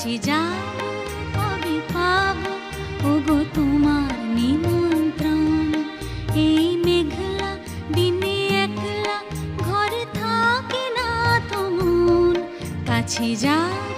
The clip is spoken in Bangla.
কাছে যাও কবে পাবো ওগো তোমার নিমন্ত্রণ। এই মেঘলা দিনে একলা ঘরে থাকে না তো মন, কাছে যাও